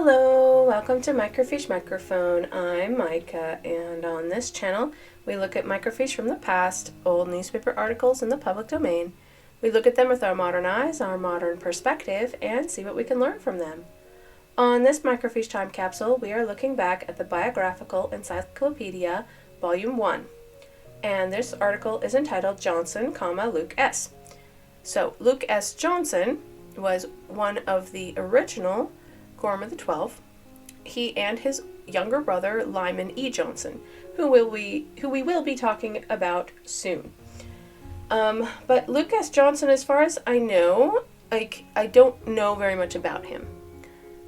Hello, welcome to Microfiche Microphone. I'm Micah, and on this channel, we look at microfiche from the past, old newspaper articles in the public domain. We look at them with our modern eyes, our modern perspective, and see what we can learn from them. On this microfiche time capsule, we are looking back at the Biographical Encyclopedia, Volume 1. And this article is entitled Johnson, Luke S. So, Luke S. Johnson was one of the original Quorum of the 12. He and his younger brother, Lyman E. Johnson, who we will be talking about soon. But Luke S. Johnson, as far as I know, I don't know very much about him.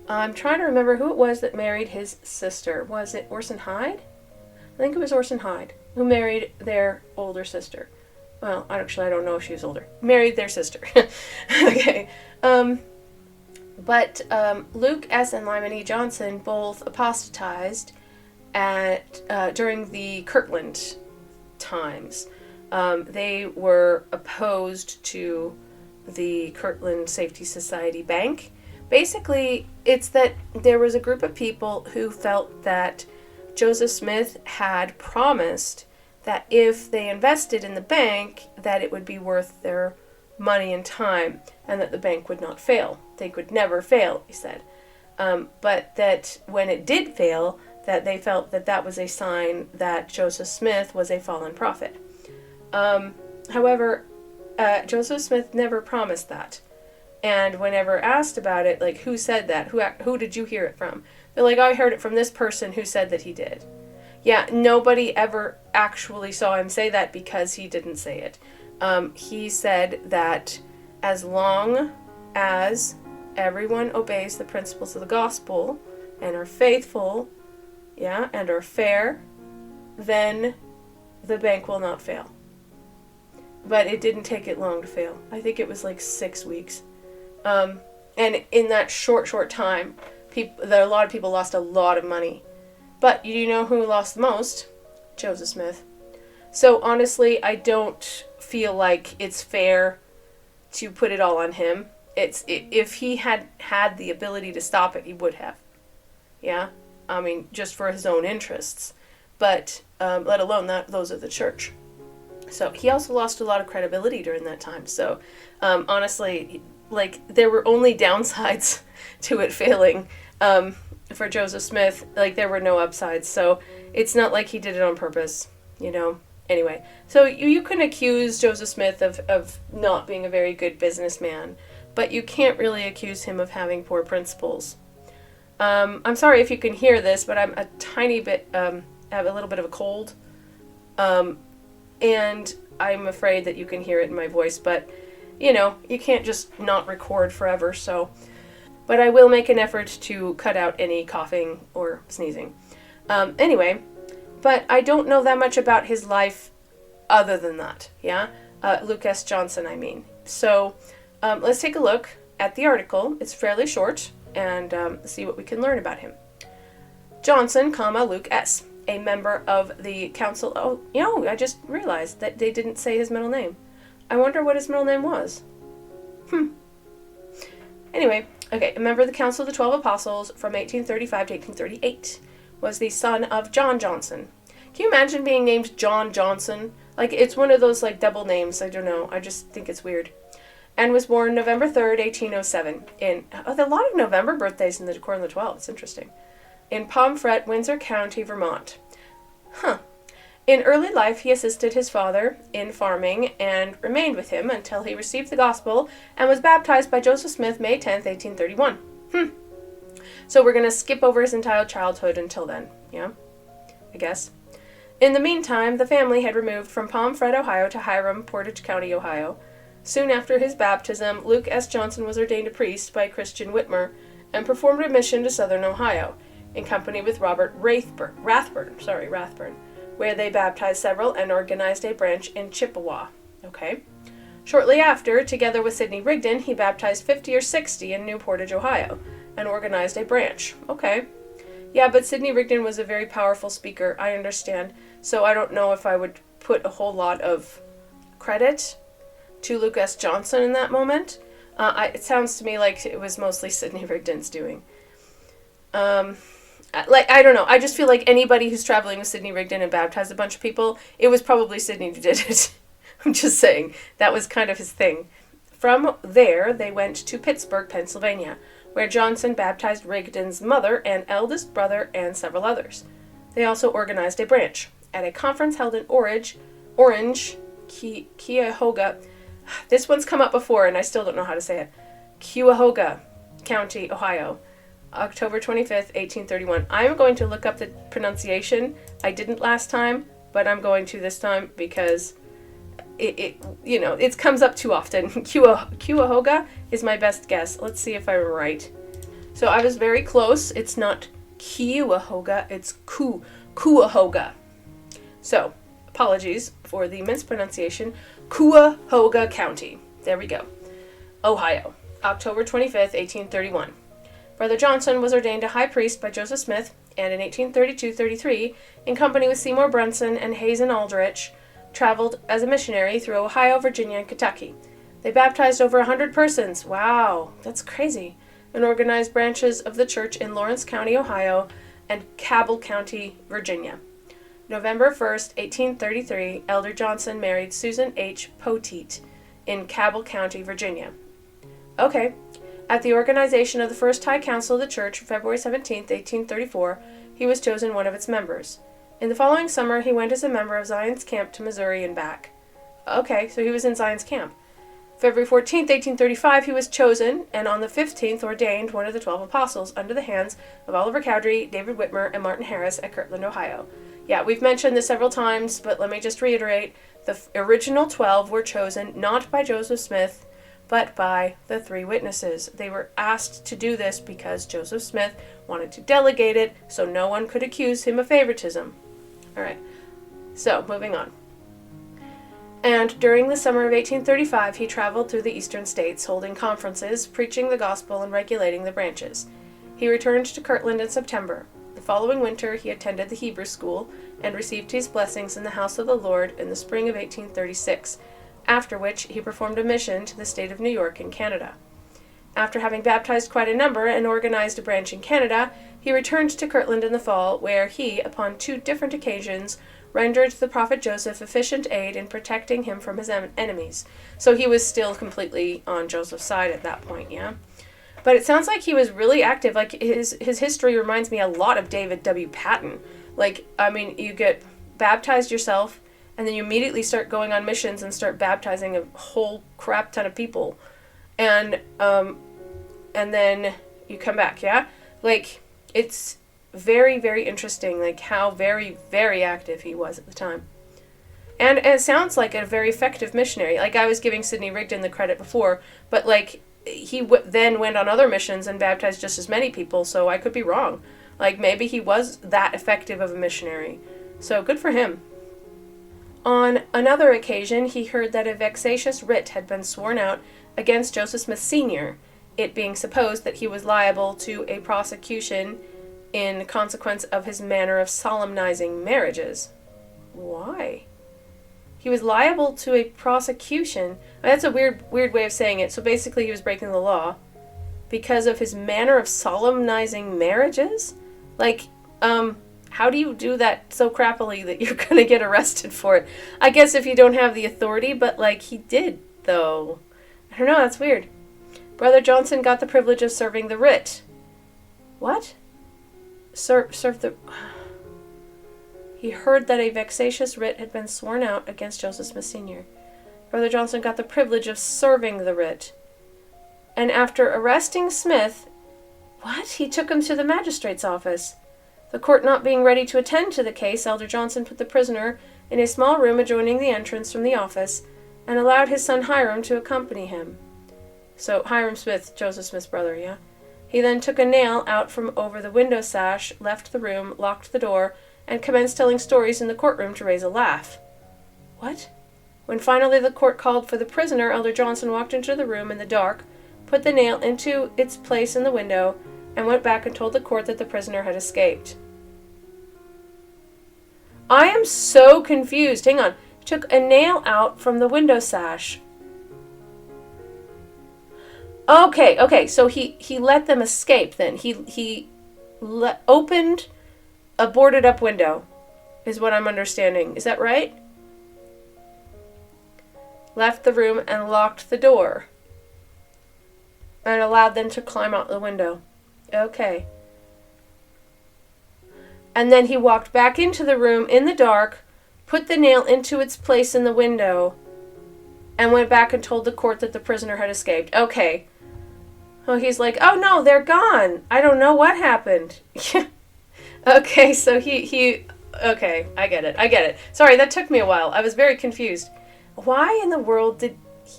I'm trying to remember who it was that married his sister. Was it Orson Hyde? I think it was Orson Hyde who married their older sister. Well, actually, I don't know if she was older. Married their sister. Okay. But Luke S. and Lyman E. Johnson both apostatized during the Kirtland times. They were opposed to the Kirtland Safety Society Bank. Basically, it's that there was a group of people who felt that Joseph Smith had promised that if they invested in the bank, that it would be worth their money and time, and that the bank would not fail. They could never fail, he said. But that when it did fail, that they felt that that was a sign that Joseph Smith was a fallen prophet. However, Joseph Smith never promised that. And whenever asked about it, like, who said that? Who did you hear it from? They're like, I heard it from this person who said that he did. Yeah, nobody ever actually saw him say that because he didn't say it. He said that as long as everyone obeys the principles of the gospel and are faithful, and are fair, then the bank will not fail. But it didn't take it long to fail. I think it was like 6 weeks. And in that short time, a lot of people lost a lot of money. But you know who lost the most? Joseph Smith. So honestly, I don't feel like it's fair to put it all on him. If he had had the ability to stop it, he would have. Yeah? I mean, just for his own interests. But let alone those of the church. So he also lost a lot of credibility during that time. So honestly, like, there were only downsides to it failing for Joseph Smith. Like, there were no upsides. So it's not like he did it on purpose, you know. Anyway, so you can accuse Joseph Smith of not being a very good businessman, but you can't really accuse him of having poor principles. I'm sorry if you can hear this, but I'm a tiny bit, have a little bit of a cold, and I'm afraid that you can hear it in my voice, but, you know, you can't just not record forever, so. But I will make an effort to cut out any coughing or sneezing. Anyway. But I don't know that much about his life other than that, yeah? Luke S. Johnson, I mean. So let's take a look at the article. It's fairly short, and see what we can learn about him. Johnson, Luke S., a member of the council. Oh, you know, I just realized that they didn't say his middle name. I wonder what his middle name was. Anyway, okay, a member of the Council of the 12 Apostles from 1835 to 1838. Was the son of John Johnson. Can you imagine being named John Johnson? Like, it's one of those, like, double names. I don't know. I just think it's weird. And was born November 3rd, 1807. There are a lot of November birthdays in the Quorum of the 12. It's interesting. In Pomfret, Windsor County, Vermont. In early life, he assisted his father in farming and remained with him until he received the gospel and was baptized by Joseph Smith May 10th, 1831. So we're going to skip over his entire childhood until then, yeah? I guess. In the meantime, the family had removed from Pomfret, Ohio to Hiram, Portage County, Ohio. Soon after his baptism, Luke S. Johnson was ordained a priest by Christian Whitmer and performed a mission to southern Ohio, in company with Robert Rathburn, where they baptized several and organized a branch in Chippewa. Okay. Shortly after, together with Sidney Rigdon, he baptized 50 or 60 in New Portage, Ohio, and organized a branch. Okay. Yeah, but Sidney Rigdon was a very powerful speaker, I understand, so I don't know if I would put a whole lot of credit to Luke S. Johnson in that moment. It sounds to me like it was mostly Sidney Rigdon's doing. I don't know. I just feel like anybody who's traveling with Sidney Rigdon and baptized a bunch of people, it was probably Sidney who did it. I'm just saying. That was kind of his thing. From there, they went to Pittsburgh, Pennsylvania, where Johnson baptized Rigdon's mother and eldest brother and several others. They also organized a branch. At a conference held in Orange, Cuyahoga. This one's come up before and I still don't know how to say it. Cuyahoga County, Ohio. October 25th, 1831. I'm going to look up the pronunciation. I didn't last time, but I'm going to this time because it comes up too often. Cuyahoga is my best guess. Let's see if I'm right. So I was very close. It's not Cuyahoga, it's Cuyahoga. So, apologies for the mispronunciation. Cuyahoga County. There we go. Ohio. October 25th, 1831. Brother Johnson was ordained a high priest by Joseph Smith, and in 1832-33, in company with Seymour Brunson and Hazen Aldrich, traveled as a missionary through Ohio, Virginia, and Kentucky. They baptized over 100 persons. Wow, that's crazy. And organized branches of the church in Lawrence County, Ohio, and Cabell County, Virginia. November 1st, 1833, Elder Johnson married Susan H. Poteet in Cabell County, Virginia. Okay. At the organization of the First High Council of the Church, February 17, 1834, he was chosen one of its members. In the following summer, he went as a member of Zion's Camp to Missouri and back. Okay, so he was in Zion's Camp. February 14, 1835, he was chosen, and on the 15th ordained one of the 12 apostles under the hands of Oliver Cowdery, David Whitmer, and Martin Harris at Kirtland, Ohio. Yeah, we've mentioned this several times, but let me just reiterate. The original 12 were chosen not by Joseph Smith, but by the 3 witnesses. They were asked to do this because Joseph Smith wanted to delegate it so no one could accuse him of favoritism. All right, so moving on. And during the summer of 1835, he traveled through the eastern states, holding conferences, preaching the gospel, and regulating the branches. He returned to Kirtland in September. The following winter, he attended the Hebrew school and received his blessings in the house of the Lord in the spring of 1836, after which he performed a mission to the state of New York in Canada. After having baptized quite a number and organized a branch in Canada, he returned to Kirtland in the fall, where he, upon 2 different occasions, rendered the prophet Joseph efficient aid in protecting him from his enemies. So he was still completely on Joseph's side at that point, yeah? But it sounds like he was really active. Like, his history reminds me a lot of David W. Patton. Like, I mean, you get baptized yourself, and then you immediately start going on missions and start baptizing a whole crap ton of people. And then you come back, yeah? Like, it's very, very interesting, like, how very, very active he was at the time. And it sounds like a very effective missionary. Like, I was giving Sidney Rigdon the credit before, but, like, he then went on other missions and baptized just as many people, so I could be wrong. Like, maybe he was that effective of a missionary. So, good for him. On another occasion, he heard that a vexatious writ had been sworn out against Joseph Smith Sr., it being supposed that he was liable to a prosecution in consequence of his manner of solemnizing marriages. Why? He was liable to a prosecution. That's a weird way of saying it. So basically he was breaking the law because of his manner of solemnizing marriages? Like, how do you do that so crappily that you're going to get arrested for it? I guess if you don't have the authority, but, like, he did, though. I don't know, that's weird. Brother Johnson got the privilege of serving the writ. What? Serve the... He heard that a vexatious writ had been sworn out against Joseph Smith Sr. Brother Johnson got the privilege of serving the writ. And after arresting Smith, what? He took him to the magistrate's office. The court not being ready to attend to the case, Elder Johnson put the prisoner in a small room adjoining the entrance from the office and allowed his son Hiram to accompany him. So, Hiram Smith, Joseph Smith's brother, yeah? He then took a nail out from over the window sash, left the room, locked the door, and commenced telling stories in the courtroom to raise a laugh. What? When finally the court called for the prisoner, Elder Johnson walked into the room in the dark, put the nail into its place in the window, and went back and told the court that the prisoner had escaped. I am so confused. Hang on. He took a nail out from the window sash. Okay, so he let them escape then. He opened a boarded up window, is what I'm understanding. Is that right? Left the room and locked the door. And allowed them to climb out the window. Okay. And then he walked back into the room in the dark, put the nail into its place in the window, and went back and told the court that the prisoner had escaped. Okay. Oh, he's like, oh no, they're gone. I don't know what happened. Okay, so he okay, I get it. Sorry, that took me a while. I was very confused. Why in the world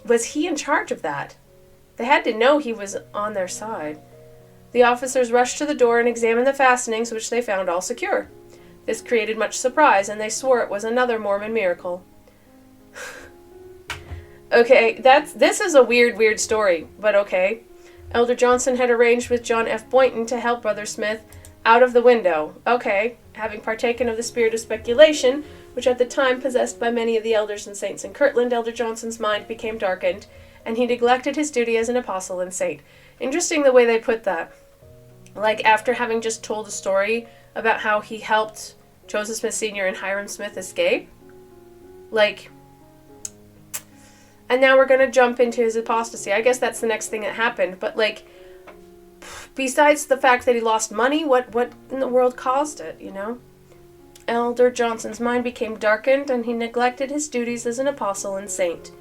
was he in charge of that? They had to know he was on their side. The officers rushed to the door and examined the fastenings, which they found all secure. This created much surprise, and they swore it was another Mormon miracle. Okay, this is a weird story, but okay. Elder Johnson had arranged with John F. Boynton to help Brother Smith out of the window. Okay, having partaken of the spirit of speculation, which at the time possessed by many of the elders and saints in Kirtland, Elder Johnson's mind became darkened, and he neglected his duty as an apostle and saint. Interesting the way they put that. Like, after having just told a story about how he helped Joseph Smith Sr. and Hiram Smith escape. Like, and now we're going to jump into his apostasy. I guess that's the next thing that happened. But, like, besides the fact that he lost money, what in the world caused it, you know? Elder Johnson's mind became darkened, and he neglected his duties as an apostle and saint.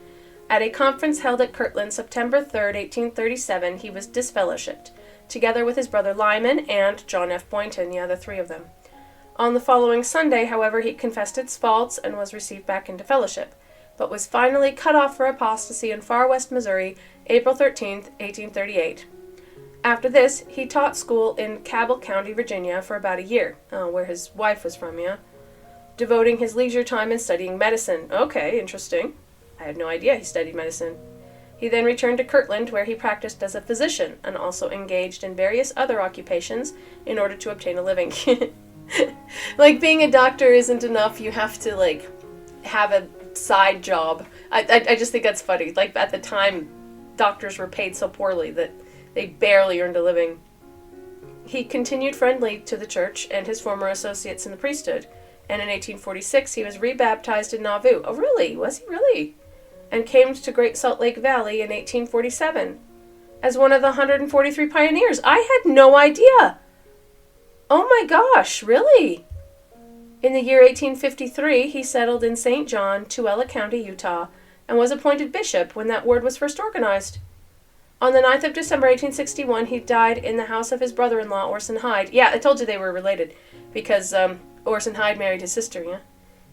At a conference held at Kirtland, September 3rd, 1837, he was disfellowshipped, together with his brother Lyman and John F. Boynton, the three of them. On the following Sunday, however, he confessed his faults and was received back into fellowship, but was finally cut off for apostasy in Far West, Missouri, April 13th, 1838. After this, he taught school in Cabell County, Virginia, for about a year, where his wife was from, devoting his leisure time in studying medicine. Okay, interesting. I had no idea he studied medicine. He then returned to Kirtland, where he practiced as a physician and also engaged in various other occupations in order to obtain a living. Like, being a doctor isn't enough. You have to, like, have a side job. I just think that's funny. Like, at the time, doctors were paid so poorly that they barely earned a living. He continued friendly to the church and his former associates in the priesthood, and in 1846 he was rebaptized in Nauvoo. Oh, really? Was he really? And came to Great Salt Lake Valley in 1847 as one of the 143 pioneers. I had no idea. Oh my gosh, really? In the year 1853, he settled in St. John, Tooele County, Utah, and was appointed bishop when that ward was first organized. On the 9th of December, 1861, he died in the house of his brother-in-law, Orson Hyde. Yeah, I told you they were related, because Orson Hyde married his sister,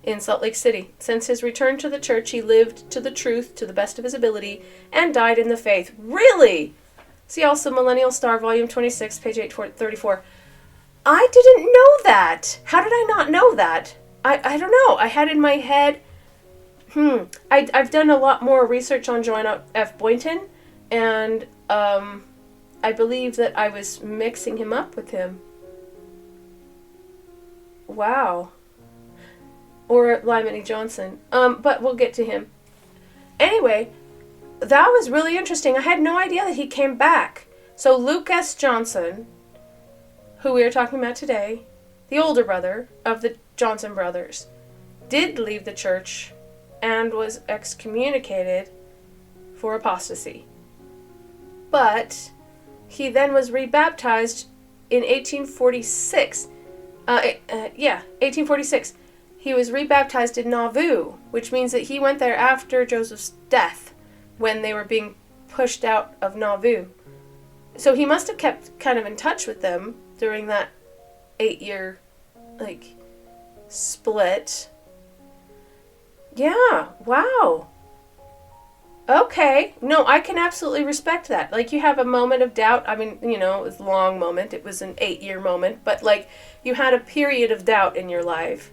in Salt Lake City. Since his return to the church, he lived to the truth to the best of his ability and died in the faith. Really? See also Millennial Star, Volume 26, page 834. I didn't know that. How did I not know that? I don't know. I had in my head, I've done a lot more research on John F. Boynton, and I believe that I was mixing him up with him. Wow. Or Lyman E. Johnson. But we'll get to him. Anyway, that was really interesting. I had no idea that he came back. So Luke S. Johnson, who we are talking about today, the older brother of the Johnson brothers, did leave the church and was excommunicated for apostasy. But he then was rebaptized in 1846. 1846. He was rebaptized in Nauvoo, which means that he went there after Joseph's death, when they were being pushed out of Nauvoo. So he must have kept kind of in touch with them during that 8-year, split. Yeah, wow. Okay. No, I can absolutely respect that. Like, you have a moment of doubt. I mean, it was a long moment. It was an 8-year moment. But, you had a period of doubt in your life.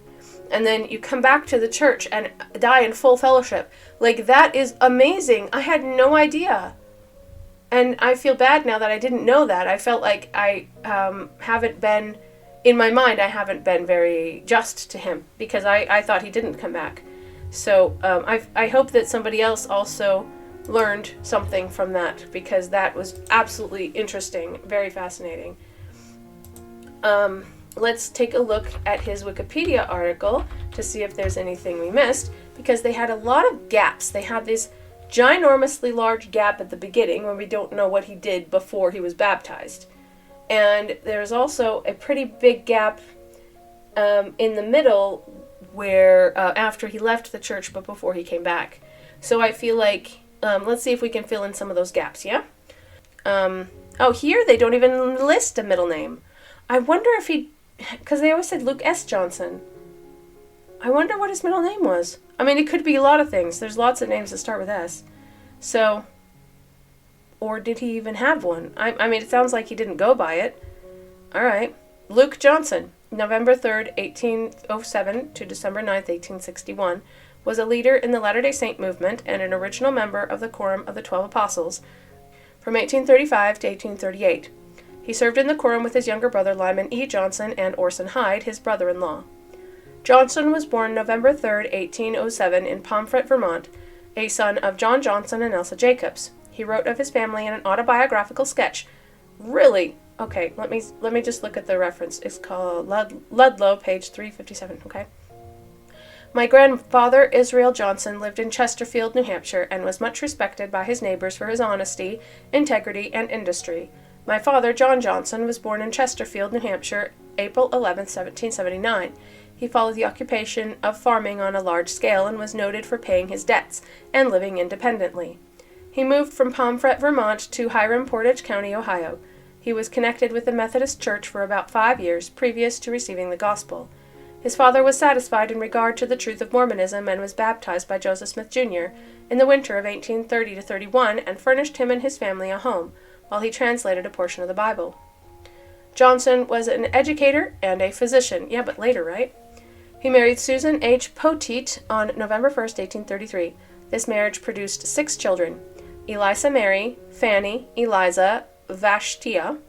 And then you come back to the church and die in full fellowship. That is amazing. I had no idea. And I feel bad now that I didn't know that. I felt like I haven't been, in my mind, I haven't been very just to him. Because I thought he didn't come back. So I hope that somebody else also learned something from that, because that was absolutely interesting, very fascinating. Let's take a look at his Wikipedia article to see if there's anything we missed, because they had a lot of gaps. They had this ginormously large gap at the beginning when we don't know what he did before he was baptized. And there's also a pretty big gap in the middle where after he left the church but before he came back. So I feel like, let's see if we can fill in some of those gaps, yeah? Oh, here they don't even list a middle name. I wonder if because they always said Luke S. Johnson. I wonder what his middle name was. I mean, it could be a lot of things. There's lots of names that start with S. So, or did he even have one? I mean, it sounds like he didn't go by it. All right. Luke Johnson, November 3rd, 1807 to December 9th, 1861, was a leader in the Latter-day Saint movement and an original member of the Quorum of the 12 Apostles from 1835 to 1838. He served in the quorum with his younger brother Lyman E. Johnson and Orson Hyde, his brother-in-law. Johnson was born November 3rd, 1807 in Pomfret, Vermont, a son of John Johnson and Elsa Jacobs. He wrote of his family in an autobiographical sketch. Really? Okay, let me just look at the reference. It's called Ludlow, page 357, okay? My grandfather, Israel Johnson, lived in Chesterfield, New Hampshire, and was much respected by his neighbors for his honesty, integrity, and industry. My father, John Johnson, was born in Chesterfield, New Hampshire, April 11, 1779. He followed the occupation of farming on a large scale and was noted for paying his debts and living independently. He moved from Pomfret, Vermont to Hiram, Portage County, Ohio. He was connected with the Methodist Church for about 5 years previous to receiving the gospel. His father was satisfied in regard to the truth of Mormonism and was baptized by Joseph Smith, Jr. in the winter of 1830-31 and furnished him and his family a home, while he translated a portion of the Bible. Johnson was an educator and a physician. Yeah, but later, right? He married Susan H. Poteet on November 1st, 1833. This marriage produced 6 children: Eliza Mary, Fanny, Eliza, Vashtia,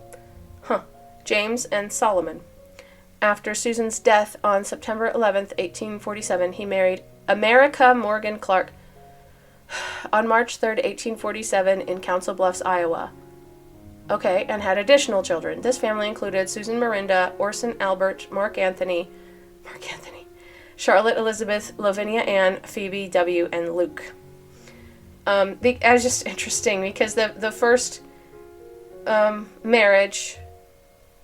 James, and Solomon. After Susan's death on September 11th, 1847, he married America Morgan Clark on March 3rd, 1847 in Council Bluffs, Iowa. Okay, and had additional children. This family included Susan Miranda, Orson Albert, Mark Anthony, Charlotte Elizabeth, Lavinia Ann, Phoebe W., and Luke. It was just interesting because the first marriage,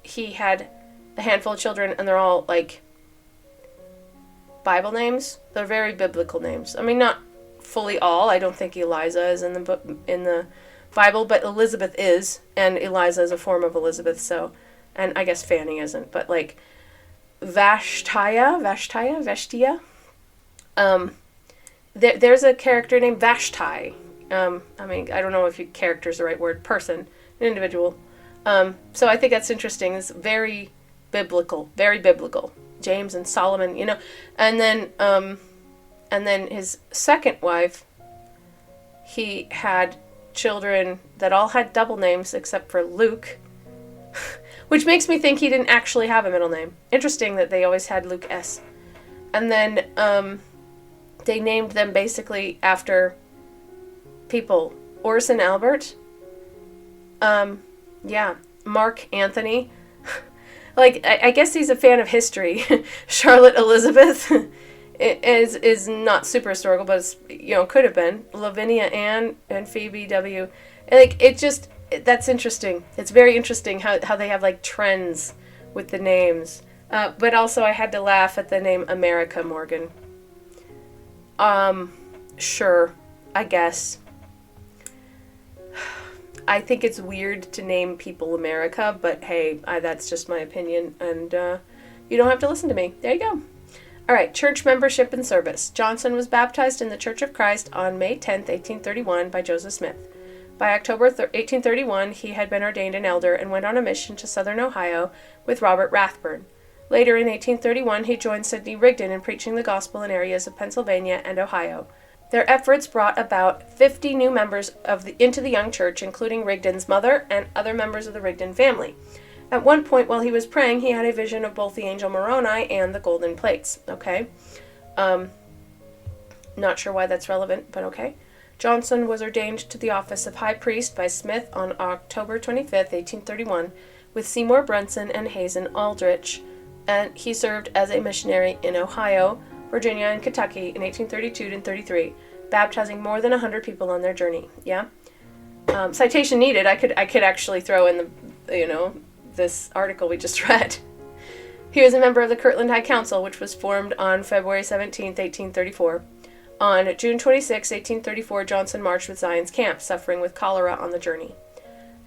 he had a handful of children, and they're all like Bible names. They're very biblical names. I mean, not fully all. I don't think Eliza is in the Bible, but Elizabeth is, and Eliza is a form of Elizabeth. So, and I guess Fanny isn't, but like Vashtia. There's a character named Vashti. I mean, I don't know if character is the right word. Person, an individual. So I think that's interesting. It's very biblical. James and Solomon, you know, and then his second wife, he had children that all had double names except for Luke, which makes me think he didn't actually have a middle name. Interesting that they always had Luke S. And then they named them basically after people. Orson Albert, Mark Anthony. Like, I guess he's a fan of history. Charlotte Elizabeth is not super historical, but it's, could have been. Lavinia Ann and Phoebe W. Like, that's interesting. It's very interesting how they have, like, trends with the names. But also I had to laugh at the name America Morgan. Sure, I guess. I think it's weird to name people America, but hey, that's just my opinion, and you don't have to listen to me. There you go. All right, church membership and service. Johnson was baptized in the Church of Christ on May 10th, 1831 by Joseph Smith. By October 1831, he had been ordained an elder and went on a mission to southern Ohio with Robert Rathburn. Later in 1831, he joined Sidney Rigdon in preaching the gospel in areas of Pennsylvania and Ohio. Their efforts brought about 50 new members into the young church, including Rigdon's mother and other members of the Rigdon family. At one point while he was praying, he had a vision of both the angel Moroni and the golden plates. Okay. Not sure why that's relevant, but okay. Johnson was ordained to the office of high priest by Smith on October 25th, 1831, with Seymour Brunson and Hazen Aldrich, and he served as a missionary in Ohio, Virginia, and Kentucky in 1832 and 33, baptizing more than 100 people on their journey. Yeah? Citation needed. I could actually throw in this article we just read. He was a member of the Kirtland High Council, which was formed on February 17, 1834. On June 26, 1834, Johnson marched with Zion's camp, suffering with cholera on the journey.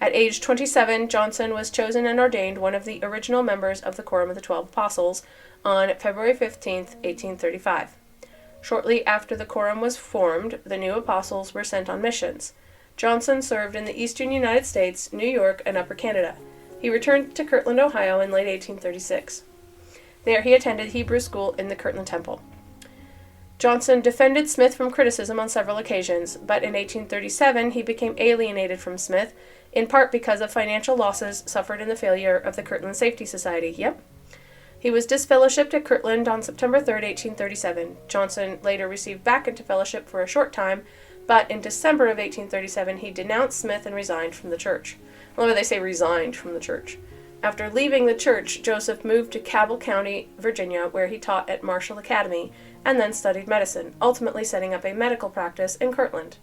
At age 27, Johnson was chosen and ordained one of the original members of the Quorum of the 12 Apostles on February 15, 1835. Shortly after the quorum was formed, the new apostles were sent on missions. Johnson served in the eastern United States, New York, and Upper Canada. He returned to Kirtland, Ohio in late 1836. There he attended Hebrew school in the Kirtland Temple. Johnson defended Smith from criticism on several occasions, but in 1837 he became alienated from Smith, in part because of financial losses suffered in the failure of the Kirtland Safety Society. Yep. He was disfellowshipped at Kirtland on September 3, 1837. Johnson later received back into fellowship for a short time, but in December of 1837 he denounced Smith and resigned from the church. I love how they say resigned from the church. After leaving the church, Joseph moved to Cabell County, Virginia, where he taught at Marshall Academy, and then studied medicine, ultimately setting up a medical practice in Kirtland.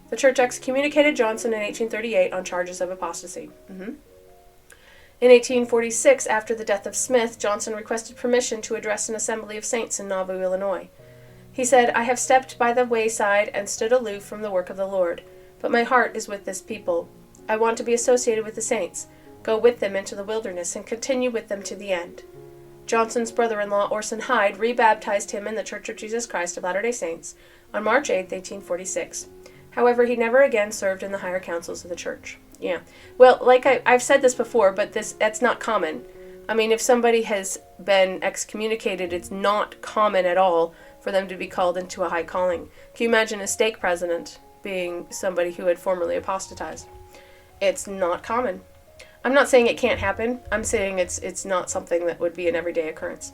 The church excommunicated Johnson in 1838 on charges of apostasy. In 1846, after the death of Smith, Johnson requested permission to address an assembly of saints in Nauvoo, Illinois. He said, "I have stepped by the wayside and stood aloof from the work of the Lord, but my heart is with this people. I want to be associated with the saints, go with them into the wilderness, and continue with them to the end." Johnson's brother-in-law, Orson Hyde, rebaptized him in the Church of Jesus Christ of Latter-day Saints on March 8, 1846. However, he never again served in the higher councils of the church. Yeah. Well, like I've said this before, but that's not common. I mean, if somebody has been excommunicated, it's not common at all for them to be called into a high calling. Can you imagine a stake president being somebody who had formerly apostatized? It's not common. I'm not saying it can't happen. I'm saying it's not something that would be an everyday occurrence.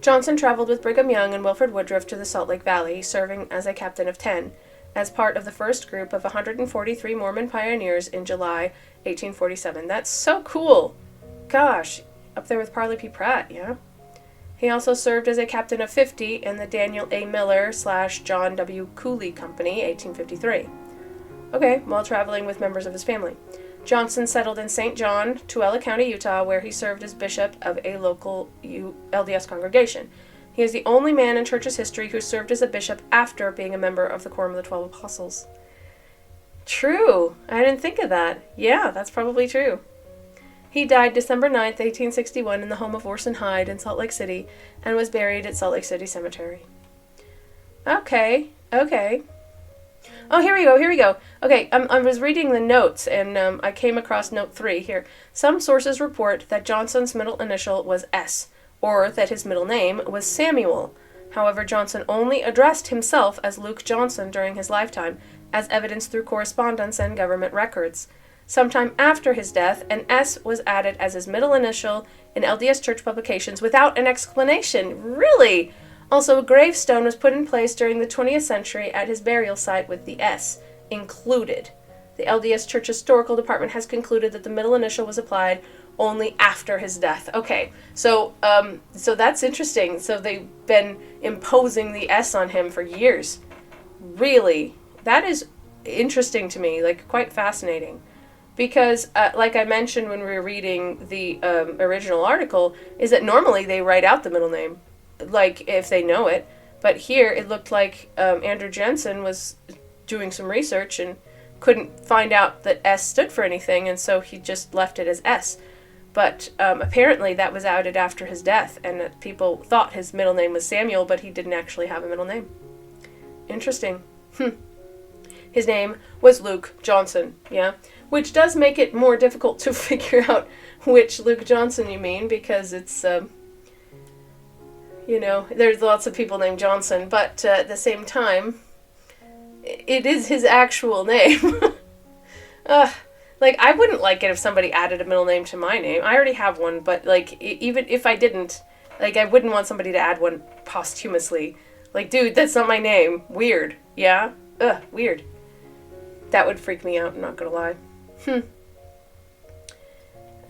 Johnson traveled with Brigham Young and Wilford Woodruff to the Salt Lake Valley, serving as a captain of 10, as part of the first group of 143 Mormon pioneers in July 1847. That's so cool! Gosh, up there with Parley P. Pratt, yeah? He also served as a captain of 50 in the Daniel A. Miller / John W. Cooley Company, 1853. Okay, while traveling with members of his family. Johnson settled in St. John, Tuella County, Utah, where he served as bishop of a local LDS congregation. He is the only man in church's history who served as a bishop after being a member of the Quorum of the 12 Apostles. True. I didn't think of that. Yeah, that's probably true. He died December 9th, 1861 in the home of Orson Hyde in Salt Lake City and was buried at Salt Lake City Cemetery. Okay. Oh, here we go. Okay, I was reading the notes, and I came across note 3 here. Some sources report that Johnson's middle initial was S, or that his middle name was Samuel. However, Johnson only addressed himself as Luke Johnson during his lifetime, as evidenced through correspondence and government records. Sometime after his death, an S was added as his middle initial in LDS church publications without an explanation. Really? Also, a gravestone was put in place during the 20th century at his burial site with the S included. The LDS Church Historical Department has concluded that the middle initial was applied only after his death. Okay, so that's interesting. So they've been imposing the S on him for years. Really? That is interesting to me, like quite fascinating. Because, like I mentioned when we were reading the original article, is that normally they write out the middle name, like if they know it. But here it looked like Andrew Jenson was doing some research and couldn't find out that S stood for anything, and so he just left it as S. But apparently that was added after his death, and that people thought his middle name was Samuel, but he didn't actually have a middle name. Interesting. His name was Luke Johnson, yeah? Which does make it more difficult to figure out which Luke Johnson you mean, because it's, there's lots of people named Johnson, but at the same time, it is his actual name. I wouldn't like it if somebody added a middle name to my name. I already have one, but, even if I didn't, I wouldn't want somebody to add one posthumously. Dude, that's not my name. Weird. Yeah? Weird. That would freak me out, I'm not gonna lie.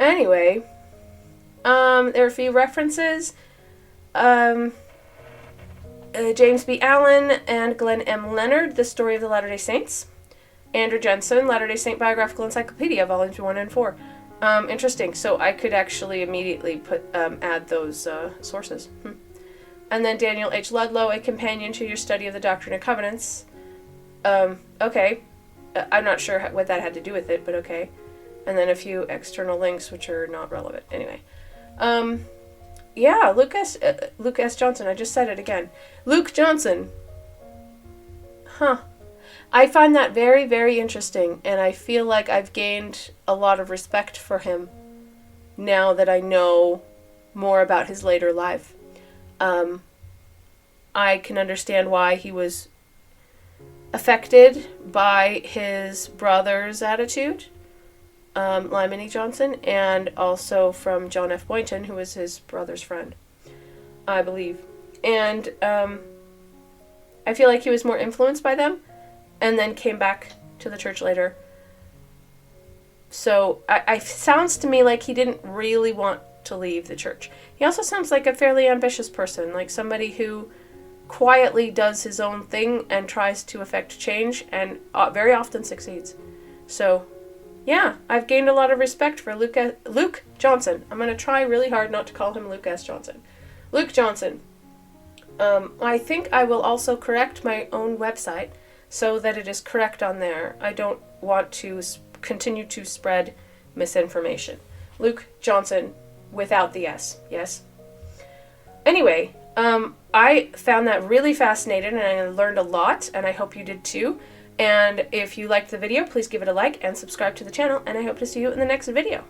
Anyway, there are a few references. James B. Allen and Glenn M. Leonard, The Story of the Latter-day Saints. Andrew Jenson, Latter-day Saint Biographical Encyclopedia, Volumes 1 and 4. Interesting. So I could actually immediately add those sources. And then Daniel H. Ludlow, A Companion to Your Study of the Doctrine and Covenants. Okay. I'm not sure what that had to do with it, but okay. And then a few external links, which are not relevant. Anyway. Yeah, Luke S. Johnson. I just said it again. Luke Johnson. Huh. I find that very, very interesting, and I feel like I've gained a lot of respect for him now that I know more about his later life. I can understand why he was affected by his brother's attitude, Lyman E. Johnson, and also from John F. Boynton, who was his brother's friend, I believe. And I feel like he was more influenced by them, and then came back to the church later. So it sounds to me like he didn't really want to leave the church. He also sounds like a fairly ambitious person, like somebody who quietly does his own thing and tries to affect change, and very often succeeds. So, yeah, I've gained a lot of respect for Luke Johnson. I'm going to try really hard not to call him Luke S. Johnson. Luke Johnson. I think I will also correct my own website so that it is correct on there. I don't want to continue to spread misinformation. Luke Johnson without the S, yes? Anyway, I found that really fascinating, and I learned a lot, and I hope you did too. And if you liked the video, please give it a like and subscribe to the channel, and I hope to see you in the next video.